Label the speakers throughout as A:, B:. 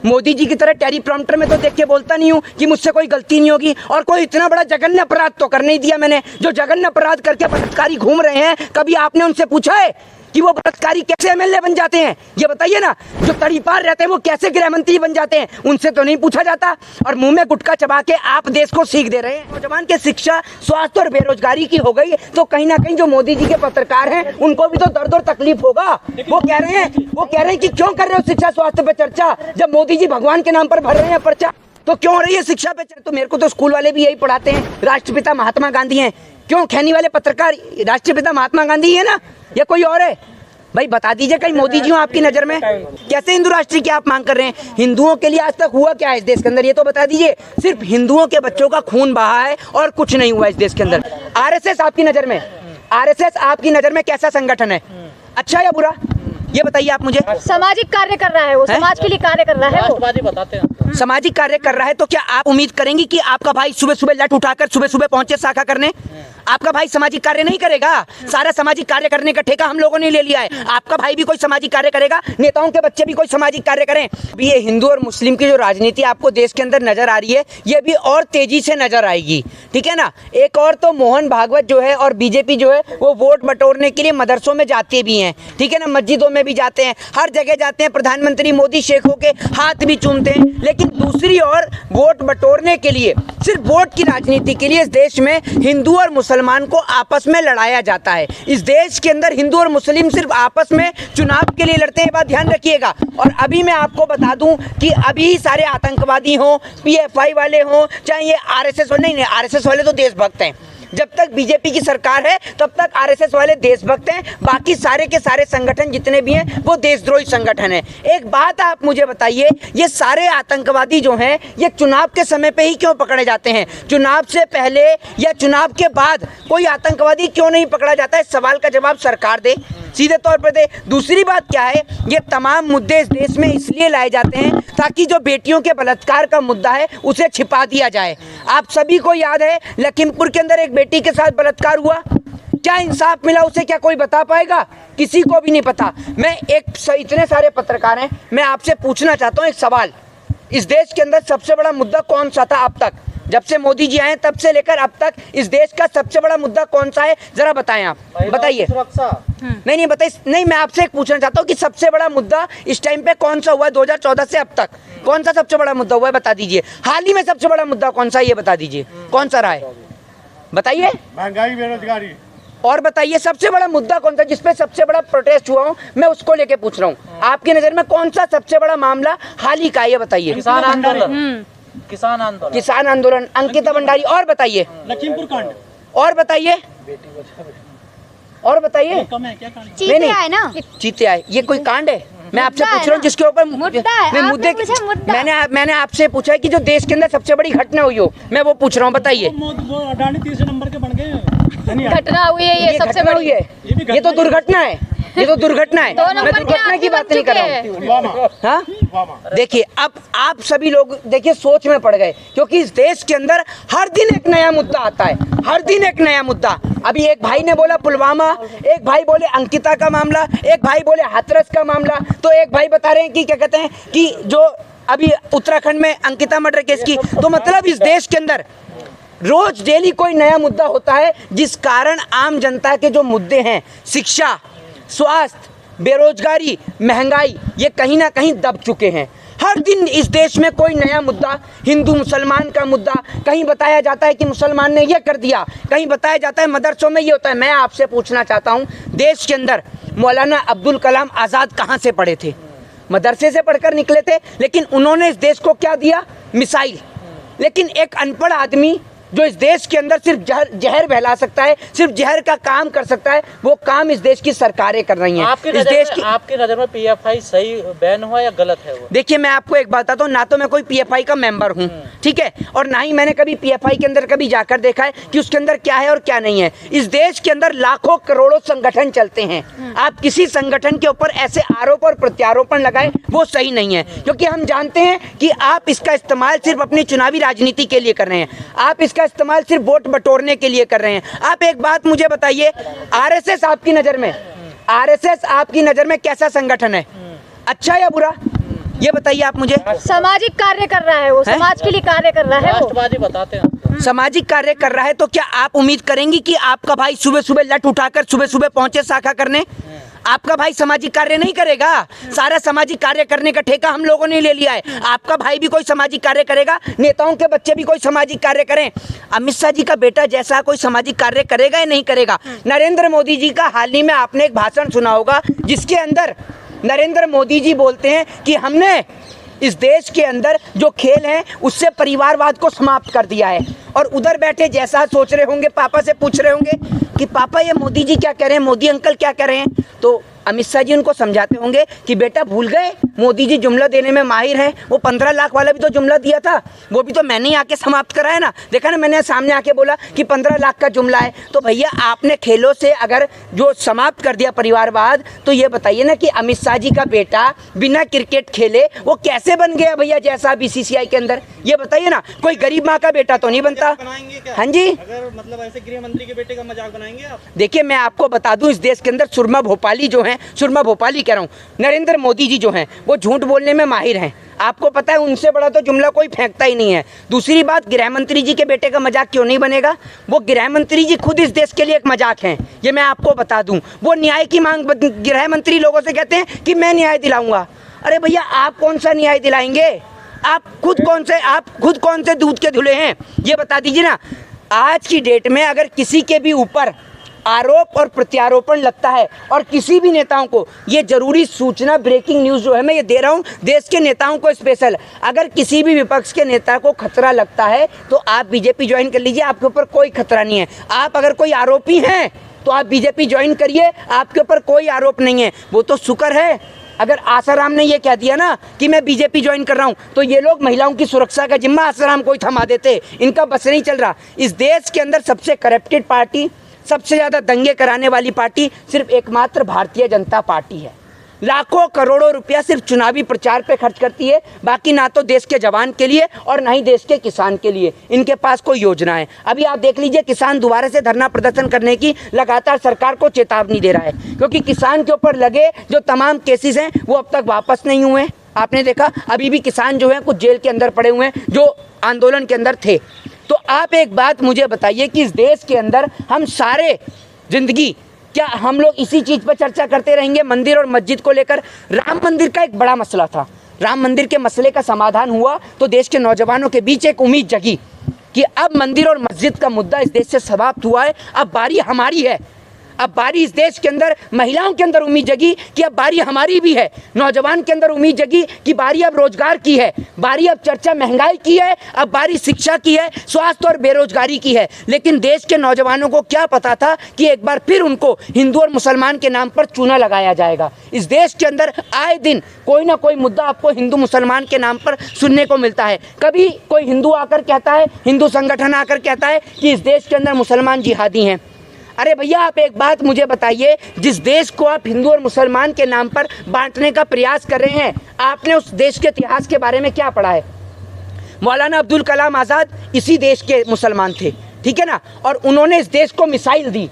A: मोदी जी की तरह टेलीप्रॉम्प्टर में तो देख के बोलता नहीं हूँ कि मुझसे कोई गलती नहीं होगी, और कोई इतना बड़ा जघन्य अपराध तो कर नहीं दिया मैंने। जो जघन्य अपराध करके बलात्कारी घूम रहे हैं, कभी आपने उनसे पूछा है कि वो बलात्कारी कैसे एमएलए बन जाते हैं? ये बताइए ना। जो तड़ीपार रहते हैं वो कैसे गृह मंत्री बन जाते हैं? उनसे तो नहीं पूछा जाता। और मुंह में गुटखा चबा के आप देश को सीख दे रहे हैं। नौजवान के शिक्षा, स्वास्थ्य और बेरोजगारी की हो गई तो कहीं ना कहीं जो मोदी जी के पत्रकार हैं उनको भी तो दर्द और तकलीफ होगा। वो कह रहे हैं कि क्यों कर रहे हो शिक्षा स्वास्थ्य पे चर्चा, जब मोदी जी भगवान के नाम पर भर रहे हैं पर्चा, तो क्यों हो रही है शिक्षा पे? तो मेरे को तो स्कूल वाले भी यही पढ़ाते हैं, राष्ट्रपिता महात्मा गांधी हैं। क्यों खैनी वाले पत्रकार राष्ट्रपिता महात्मा गांधी है ना, या कोई और है? भाई बता दीजिए, कहीं मोदी जी हो आपकी नजर में? कैसे हिंदू राष्ट्र की आप मांग कर रहे हैं? हिंदुओं के लिए आज तक हुआ क्या है इस देश के अंदर, ये तो बता दीजिए। सिर्फ हिंदुओं के बच्चों का खून बहा है और कुछ नहीं हुआ इस देश के अंदर। आरएसएस आपकी नजर में, आरएसएस आपकी नजर में कैसा संगठन है, अच्छा या बुरा, ये बताइए आप मुझे।
B: सामाजिक कार्य कर रहा है वो, समाज के लिए कार्य कर रहा है वो।
C: बताते हैं
A: सामाजिक कार्य कर रहा है, तो क्या आप उम्मीद करेंगी कि आपका भाई सुबह सुबह लट उठाकर सुबह सुबह पहुंचे शाखा करने? आपका भाई सामाजिक कार्य नहीं करेगा। सारा सामाजिक कार्य करने का ठेका हम लोगों ने ले लिया है। आपका भाई भी कोई सामाजिक कार्य करेगा, नेताओं के बच्चे भी कोई सामाजिक कार्य करें। अभी ये हिंदू और मुस्लिम की जो राजनीति आपको देश के अंदर नजर आ रही है, ये भी और तेजी से नजर आएगी, ठीक है ना। एक और तो मोहन भागवत जो है और बीजेपी जो है वो वोट बटोरने के लिए मदरसों में जाते भी हैं, ठीक है ना, मस्जिदों में भी जाते हैं, हर जगह जाते हैं। प्रधानमंत्री मोदी शेखों के हाथ भी चूमते हैं। लेकिन दूसरी ओर वोट बटोरने के लिए, सिर्फ वोट की राजनीति के लिए इस देश में हिंदू और मुसलमान को आपस में लड़ाया जाता है। इस देश के अंदर हिंदू और मुस्लिम सिर्फ आपस में चुनाव के लिए लड़ते हैं, बात ध्यान रखिएगा। और अभी मैं आपको बता दूं कि अभी सारे आतंकवादी हों, पीएफआई वाले हों, चाहे ये आरएसएस वाले, नहीं आरएसएस वाले तो देशभक्त हैं। जब तक बीजेपी की सरकार है तब तक आरएसएस वाले देशभक्त हैं, बाकी सारे के सारे संगठन जितने भी हैं वो देशद्रोही संगठन है। एक बात आप मुझे बताइए, ये सारे आतंकवादी जो हैं ये चुनाव के समय पे ही क्यों पकड़े जाते हैं? चुनाव से पहले या चुनाव के बाद कोई आतंकवादी क्यों नहीं पकड़ा जाता है? सवाल का जवाब सरकार दे, सीधे तौर पर दे। दूसरी बात क्या है, ये तमाम मुद्दे इस देश में इसलिए लाए जाते हैं ताकि जो बेटियों के बलात्कार का मुद्दा है उसे छिपा दिया जाए। आप सभी को याद है लखीमपुर के अंदर एक बेटी के साथ बलात्कार हुआ, क्या इंसाफ मिला उसे? क्या कोई बता पाएगा? किसी को भी नहीं पता। मैं इतने सारे पत्रकार हैं, मैं आपसे पूछना चाहता हूँ एक सवाल, इस देश के अंदर सबसे बड़ा मुद्दा कौन सा था अब तक? जब से मोदी जी आए तब से लेकर अब तक इस देश का सबसे बड़ा मुद्दा कौन सा है? जरा बताएं आप, बताइए। नहीं बताइए, नहीं मैं आपसे एक पूछना चाहता हूँ कि सबसे बड़ा मुद्दा इस टाइम पे कौन सा हुआ है? 2014 से अब तक कौन सा सबसे बड़ा मुद्दा हुआ है, बता दीजिए। हाल ही में सबसे बड़ा मुद्दा कौन सा है, ये बता दीजिए, कौन सा रहा है, बताइए।
C: महंगाई, बेरोजगारी।
A: और बताइए सबसे बड़ा मुद्दा कौन सा जिसपे सबसे बड़ा प्रोटेस्ट हुआ हो? मैं उसको लेके पूछ रहा हूँ। आपकी नजर में कौन सा सबसे बड़ा मामला हाल ही का है, ये बताइए।
C: किसान आंदोलन। किसान आंदोलन,
A: किसान आंदोलन, अंकिता भंडारी। और बताइए,
C: लखीमपुर कांड।
A: और बताइए, और बताइए।
B: चीते आए ना,
A: चीते आए, ये कोई कांड है? मैं आपसे पूछ रहा हूँ जिसके ऊपर मुद्दे, मैंने आपसे पूछा है कि जो देश के अंदर सबसे बड़ी घटना हुई हो, मैं वो पूछ रहा हूँ, बताइए।
C: अडानी तीसरे नंबर के बन गए,
B: घटना हुई है, ये सबसे बड़ी
A: है। ये तो दुर्घटना है, ये तो दुर्घटना है। मैं दुर्घटना की बात नहीं कर रहा हूँ। हाँ देखिए, अब आप सभी लोग देखिए सोच में पड़ गए, क्योंकि इस देश के अंदर हर दिन एक नया मुद्दा आता है, हर दिन एक नया मुद्दा। अभी एक भाई ने बोला पुलवामा, एक भाई बोले अंकिता का मामला, एक भाई बोले हाथरस का मामला, तो एक भाई बता रहे हैं कि क्या कहते हैं कि जो अभी उत्तराखंड में अंकिता मर्डर केस की। तो मतलब इस देश के अंदर रोज डेली कोई नया मुद्दा होता है, जिस कारण आम जनता के जो मुद्दे हैं, शिक्षा, स्वास्थ्य, बेरोजगारी, महंगाई, ये कहीं ना कहीं दब चुके हैं। हर दिन इस देश में कोई नया मुद्दा, हिंदू मुसलमान का मुद्दा, कहीं बताया जाता है कि मुसलमान ने ये कर दिया, कहीं बताया जाता है मदरसों में ये होता है। मैं आपसे पूछना चाहता हूँ, देश के अंदर मौलाना अब्दुल कलाम आज़ाद कहाँ से पढ़े थे? मदरसे से पढ़कर निकले थे, लेकिन उन्होंने इस देश को क्या दिया? मिसाइल। लेकिन एक अनपढ़ आदमी जो इस देश के अंदर सिर्फ जहर फैला सकता है, सिर्फ जहर का काम कर सकता है, वो काम इस देश की सरकारें कर रही हैं। आपकी
C: नज़र में पीएफआई सही बैन हुआ या गलत है वो?
A: देखिए मैं आपको एक बात बताता हूँ, ना तो मैं कोई पीएफआई का मेंबर हूँ, ठीक है, और ना ही मैंने कभी पीएफआई के अंदर कभी जाकर देखा है कि उसके अंदर क्या है और क्या नहीं है। इस देश के अंदर लाखों करोड़ों संगठन चलते हैं। आप किसी संगठन के ऊपर ऐसे आरोप और प्रत्यारोपण लगाए, वो सही नहीं है, क्योंकि हम जानते हैं कि आप इसका इस्तेमाल सिर्फ अपनी चुनावी राजनीति के लिए कर रहे हैं, आप इसका इस्तेमाल सिर्फ वोट बटोरने के लिए कर रहे हैं। आप एक बात मुझे बताइए, आरएसएस आपकी नजर में, आरएसएस आपकी नजर में कैसा संगठन है, अच्छा या बुरा? ये बताइए आप मुझे।
B: सामाजिक कार्य कर रहा है वो, समाज के लिए कार्य कर रहा है वो।
C: राष्ट्रवादी बताते हैं।
A: सामाजिक कार्य कर रहा है तो क्या आप उम्मीद करेंगी कि आपका भाई सुबह सुबह लट उठाकर सुबह सुबह पहुंचे शाखा करने? आपका भाई सामाजिक कार्य नहीं करेगा। सारा सामाजिक कार्य करने का ठेका हम लोगों ने ले लिया है। आपका भाई भी कोई सामाजिक कार्य करेगा, नेताओं के बच्चे भी कोई सामाजिक कार्य करें। अमित शाह जी का बेटा जैसा कोई सामाजिक कार्य करेगा या नहीं करेगा? नरेंद्र मोदी जी का हाल ही में आपने एक भाषण सुना होगा जिसके अंदर नरेंद्र मोदी जी बोलते हैं कि हमने इस देश के अंदर जो खेल है उससे परिवारवाद को समाप्त कर दिया है। और उधर बैठे जैसा सोच रहे होंगे, पापा से पूछ रहे होंगे कि पापा ये मोदी जी क्या कह रहे हैं, मोदी अंकल क्या कह रहे हैं, तो अमित शाह जी उनको समझाते होंगे कि बेटा भूल गए मोदी जी जुमला देने में माहिर हैं। वो 15 लाख वाला भी तो जुमला दिया था, वो भी तो मैंने ही आके समाप्त कराया ना। देखा ना, मैंने सामने आके बोला कि 15 लाख का जुमला है। तो भैया आपने खेलों से अगर जो समाप्त कर दिया परिवारवाद, तो ये बताइए ना कि अमित शाह जी का बेटा बिना क्रिकेट खेले वो कैसे बन गया भैया जैसा BCCI के अंदर? ये बताइए ना, कोई गरीब माँ का बेटा तो नहीं बनता। हाँ जी,
D: अगर मतलब ऐसे गृह मंत्री के बेटे का मजाक बनाएंगे आप?
A: देखिए मैं आपको बता दूं, इस देश के अंदर सुरमा भोपाली जो हैं, सुरमा भोपाली कह रहा हूँ, नरेंद्र मोदी जी जो हैं वो झूठ बोलने में माहिर हैं। आपको पता है उनसे बड़ा तो जुमला कोई फेंकता ही नहीं है। दूसरी बात, गृह मंत्री जी के बेटे का मजाक क्यों नहीं बनेगा? वो गृह मंत्री जी खुद इस देश के लिए एक मजाक हैं, ये मैं आपको बता दूं। वो न्याय की मांग गृह मंत्री लोगों से कहते हैं कि मैं न्याय दिलाऊंगा। अरे भैया आप कौन सा न्याय दिलाएंगे? आप खुद कौन से दूध के धुले हैं, ये बता दीजिए ना। आज की डेट में अगर किसी के भी ऊपर आरोप और प्रत्यारोपण लगता है और किसी भी नेताओं को, ये जरूरी सूचना ब्रेकिंग न्यूज़ जो है मैं ये दे रहा हूँ देश के नेताओं को स्पेशल, अगर किसी भी विपक्ष के नेता को खतरा लगता है तो आप बीजेपी ज्वाइन कर लीजिए, आपके ऊपर कोई खतरा नहीं है। आप अगर कोई आरोपी हैं तो आप बीजेपी ज्वाइन करिए, आपके ऊपर कोई आरोप नहीं है। वो तो शुक्र है अगर आसाराम ने ये कह दिया ना कि मैं बीजेपी ज्वाइन कर रहा हूँ, तो ये लोग महिलाओं की सुरक्षा का जिम्मा आसाराम को ही थमा देते। इनका बस नहीं चल रहा। इस देश के अंदर सबसे करप्टेड पार्टी, सबसे ज़्यादा दंगे कराने वाली पार्टी सिर्फ एकमात्र भारतीय जनता पार्टी है। लाखों करोड़ों रुपया सिर्फ चुनावी प्रचार पे खर्च करती है, बाकी ना तो देश के जवान के लिए और ना ही देश के किसान के लिए इनके पास कोई योजना है। अभी आप देख लीजिए, किसान दोबारा से धरना प्रदर्शन करने की लगातार सरकार को चेतावनी दे रहा है, क्योंकि किसान के ऊपर लगे जो तमाम केसेस हैं वो अब तक वापस नहीं हुए। आपने देखा अभी भी किसान जो हैं कुछ जेल के अंदर पड़े हुए हैं जो आंदोलन के अंदर थे। तो आप एक बात मुझे बताइए कि इस देश के अंदर हम सारे जिंदगी क्या हम लोग इसी चीज़ पर चर्चा करते रहेंगे, मंदिर और मस्जिद को लेकर? राम मंदिर का एक बड़ा मसला था, राम मंदिर के मसले का समाधान हुआ तो देश के नौजवानों के बीच एक उम्मीद जगी कि अब मंदिर और मस्जिद का मुद्दा इस देश से समाप्त हुआ है, अब बारी हमारी है। अब बारी इस देश के अंदर महिलाओं के अंदर उम्मीद जगी कि अब बारी हमारी भी है, नौजवान के अंदर उम्मीद जगी कि बारी अब रोजगार की है, बारी अब चर्चा महंगाई की है, अब बारी शिक्षा की है, स्वास्थ्य और बेरोजगारी की है। लेकिन देश के नौजवानों को क्या पता था कि एक बार फिर उनको हिंदू और मुसलमान के नाम पर चूना लगाया जाएगा। इस देश के अंदर आए दिन कोई ना कोई मुद्दा आपको हिंदू मुसलमान के नाम पर सुनने को मिलता है। कभी कोई हिंदू आकर कहता है, हिंदू संगठन आकर कहता है कि इस देश के अंदर मुसलमान जिहादी हैं। अरे भैया आप एक बात मुझे बताइए, जिस देश को आप हिंदू और मुसलमान के नाम पर बांटने का प्रयास कर रहे हैं, आपने उस देश के इतिहास के बारे में क्या पढ़ा है? मौलाना अब्दुल कलाम आज़ाद इसी देश के मुसलमान थे, ठीक है ना, और उन्होंने इस देश को मिसाइल दी।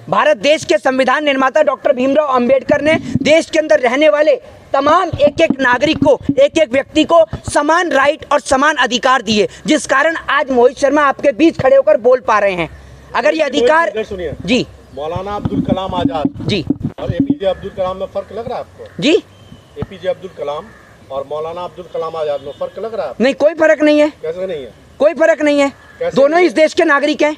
A: भारत देश के संविधान निर्माता डॉक्टर भीमराव अंबेडकर ने देश के अंदर रहने वाले तमाम एक एक नागरिक को, एक एक व्यक्ति को समान राइट और समान अधिकार दिए, जिस कारण आज मोहित शर्मा आपके बीच खड़े होकर बोल पा रहे हैं। अगर ये अधिकार जी,
D: मौलाना अब्दुल कलाम आजाद
A: जी
D: और एपीजे अब्दुल कलाम में फर्क लग रहा है आपको?
A: जी,
D: एपीजे अब्दुल कलाम और मौलाना अब्दुल कलाम आजाद में फर्क लग रहा है?
A: नहीं, कोई फर्क नहीं है।
D: कैसे नहीं है?
A: कोई फर्क नहीं है, दोनों ही इस देश के नागरिक हैं,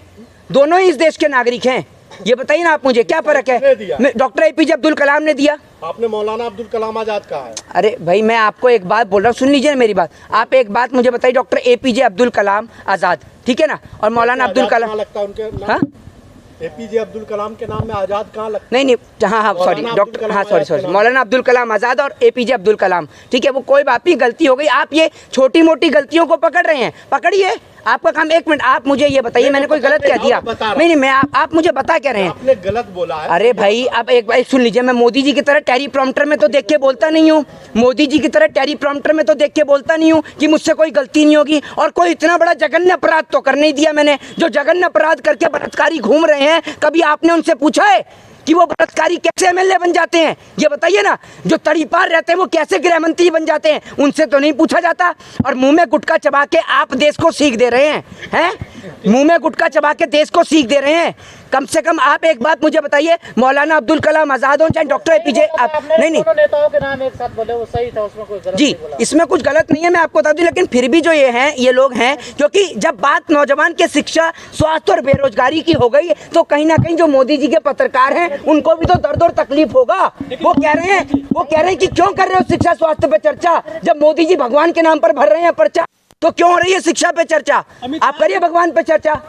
A: दोनों ही इस देश के नागरिक हैं। ये बताइए ना आप मुझे, क्या फर्क है? डॉक्टर एपीजे अब्दुल कलाम ने दिया,
D: आपने मौलाना अब्दुल कलाम आजाद कहा है।
A: अरे भाई मैं आपको एक बात बोल रहा हूँ, सुन लीजिए ना मेरी बात। आप एक बात मुझे बताइए, डॉक्टर एपीजे अब्दुल कलाम आजाद, ठीक है ना, और मौलाना अब्दुल कलाम
D: लगता है उनके नाम?
A: हाँ?
D: एपीजे अब्दुल कलाम के नाम में आजाद कहाँ लगता है?
A: नहीं नहीं, हाँ सॉरी डॉक्टर, हाँ सॉरी मौलाना अब्दुल कलाम आज़ाद और एपीजे अब्दुल कलाम, ठीक है, वो कोई बात नहीं, गलती हो गई। आप ये छोटी मोटी गलतियों को पकड़ रहे हैं, पकड़िए, आपका काम। एक मिनट, आप मुझे ये बताइए मैंने कोई गलत कह दिया? नहीं, मैं आप मुझे बता क्या रहे हैं?
D: आपने गलत बोला है।
A: अरे भाई अब एक बार सुन लीजिए, मैं मोदी जी की तरह टैरी प्रॉम्प्टर में तो देख के बोलता नहीं हूँ, मोदी जी की तरह टैरी प्रॉम्प्टर में तो देख के बोलता नहीं हूँ कि मुझसे कोई गलती नहीं होगी। और कोई इतना बड़ा जघन्य अपराध तो कर नहीं दिया मैंने। जो जघन्य अपराध करके बलात्कारी घूम रहे हैं, कभी आपने उनसे पूछा है कि वो बलात्कारी कैसे एमएलए बन जाते हैं, ये बताइए ना। जो तड़ीपार रहते हैं वो कैसे गृह मंत्री बन जाते हैं, उनसे तो नहीं पूछा जाता। और मुंह में गुटखा चबा के आप देश को सीख दे रहे हैं, मुंह में गुटखा चबा के देश को सीख दे रहे हैं। कम से कम आप एक बात मुझे बताइए, मौलाना अब्दुल कलाम आजाद हो चाहे डॉक्टर एपीजे, नहीं
C: दोनों नेताओं के नाम एक साथ बोले, वो सही था, उसमें कोई गलत
A: जी,
C: नहीं बोला।
A: इसमें कुछ गलत नहीं है, मैं आपको बता दूं। लेकिन फिर भी जो ये लोग हैं, क्योंकि जब बात नौजवान के शिक्षा, स्वास्थ्य और बेरोजगारी की हो गई, तो कहीं ना कहीं जो मोदी जी के पत्रकार हैं उनको भी तो दर्द और तकलीफ होगा। वो कह रहे हैं कि क्यों कर रहे हो शिक्षा स्वास्थ्य पे चर्चा, जब मोदी जी भगवान के नाम पर भर रहे हैं पर्चा, तो क्यों हो रही है शिक्षा पे चर्चा? आप करिए भगवान पे चर्चा।